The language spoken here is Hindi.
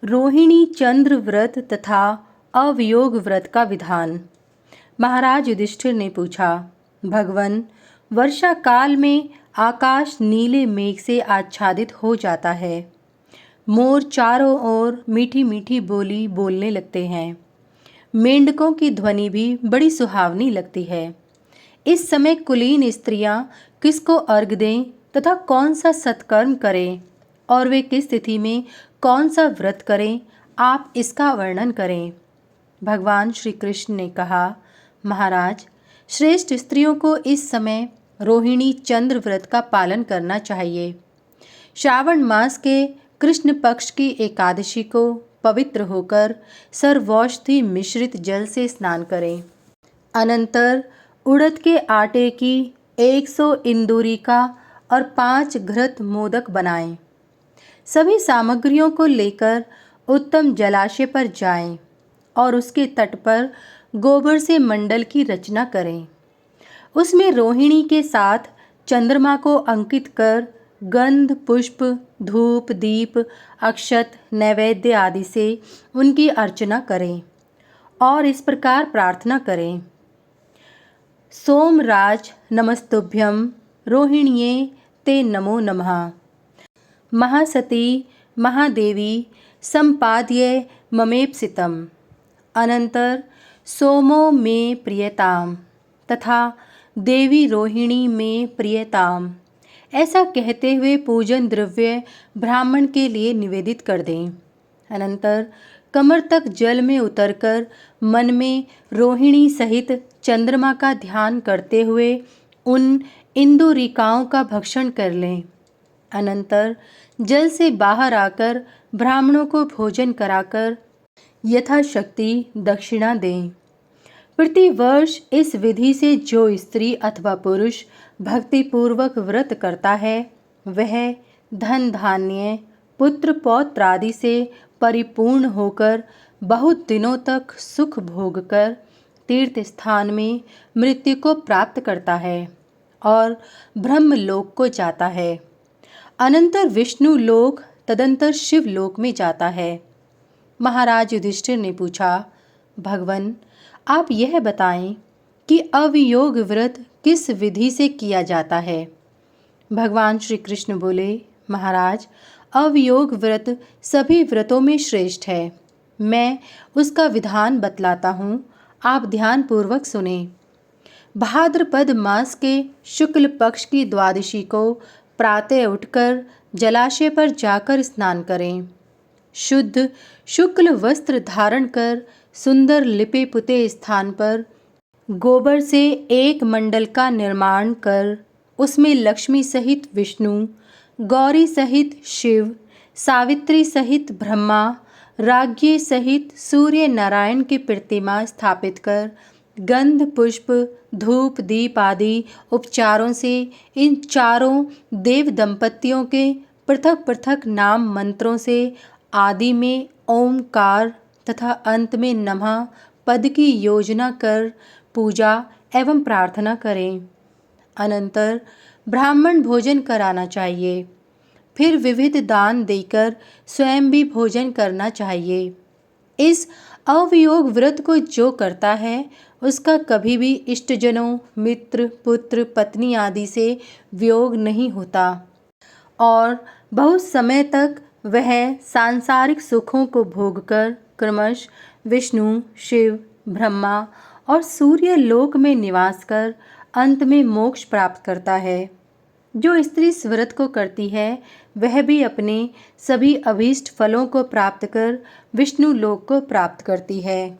रोहिणी चंद्र व्रत तथा अवयोग व्रत का विधान। महाराज युधिष्ठिर ने पूछा, भगवन, वर्षा काल में आकाश नीले मेघ से आच्छादित हो जाता है। मोर चारों ओर मीठी मीठी बोली बोलने लगते हैं। मेंढकों की ध्वनि भी बड़ी सुहावनी लगती है। इस समय कुलीन स्त्रियां किसको अर्घ दें तथा कौन सा सत्कर्म करें और वे किस तिथि में कौन सा व्रत करें, आप इसका वर्णन करें। भगवान श्री कृष्ण ने कहा, महाराज, श्रेष्ठ स्त्रियों को इस समय रोहिणी चंद्र व्रत का पालन करना चाहिए। श्रावण मास के कृष्ण पक्ष की एकादशी को पवित्र होकर सर्वौषधि मिश्रित जल से स्नान करें। अनंतर उड़द के आटे की 100 इंदुरिका और 5 घृत मोदक बनाएं। सभी सामग्रियों को लेकर उत्तम जलाशय पर जाएं और उसके तट पर गोबर से मंडल की रचना करें। उसमें रोहिणी के साथ चंद्रमा को अंकित कर गंध, पुष्प, धूप, दीप, अक्षत, नैवेद्य आदि से उनकी अर्चना करें और इस प्रकार प्रार्थना करें, सोमराज नमस्तुभ्यं रोहिण्ये ते नमो नमः। महासती महादेवी संपाद्य ममेप्सितम्। अनंतर सोमो मे प्रियताम तथा देवी रोहिणी में प्रियताम, ऐसा कहते हुए पूजन द्रव्य ब्राह्मण के लिए निवेदित कर दें। अनंतर कमर तक जल में उतरकर मन में रोहिणी सहित चंद्रमा का ध्यान करते हुए उन इंदुरिकाओं का भक्षण कर लें। अनंतर जल से बाहर आकर ब्राह्मणों को भोजन कराकर यथाशक्ति दक्षिणा दें। प्रतिवर्ष इस विधि से जो स्त्री अथवा पुरुष भक्तिपूर्वक व्रत करता है, वह धन धान्य, पुत्र पौत्र आदि से परिपूर्ण होकर बहुत दिनों तक सुख भोग कर तीर्थ स्थान में मृत्यु को प्राप्त करता है और ब्रह्मलोक को जाता है। अनंतर विष्णु लोक, तदंतर शिव लोक में जाता है। महाराज युधिष्ठिर ने पूछा, भगवन, आप यह बताएं कि अवयोग व्रत किस विधि से किया जाता है। भगवान श्री कृष्ण बोले, महाराज, अवयोग व्रत सभी व्रतों में श्रेष्ठ है। मैं उसका विधान बतलाता हूँ, आप ध्यान पूर्वक सुने। भाद्रपद मास के शुक्ल पक्ष की द्वादशी को प्रातः उठकर जलाशय पर जाकर स्नान करें। शुद्ध शुक्ल वस्त्र धारण कर सुंदर लिपे पुते स्थान पर गोबर से एक मंडल का निर्माण कर उसमें लक्ष्मी सहित विष्णु, गौरी सहित शिव, सावित्री सहित ब्रह्मा, राज्ञी सहित सूर्य नारायण की प्रतिमा स्थापित कर गंध, पुष्प, धूप, दीप आदि उपचारों से इन चारों देव दंपतियों के पृथक पृथक नाम मंत्रों से आदि में ओमकार तथा अंत में नमः पद की योजना कर पूजा एवं प्रार्थना करें। अनंतर ब्राह्मण भोजन कराना चाहिए। फिर विविध दान देकर स्वयं भी भोजन करना चाहिए। इस अवयोग व्रत को जो करता है उसका कभी भी इष्टजनों, मित्र, पुत्र, पत्नी आदि से वियोग नहीं होता और बहुत समय तक वह सांसारिक सुखों को भोगकर क्रमश विष्णु, शिव, ब्रह्मा और सूर्य लोक में निवास कर अंत में मोक्ष प्राप्त करता है। जो स्त्री इस व्रत को करती है वह भी अपने सभी अभीष्ट फलों को प्राप्त कर विष्णु लोक को प्राप्त करती है।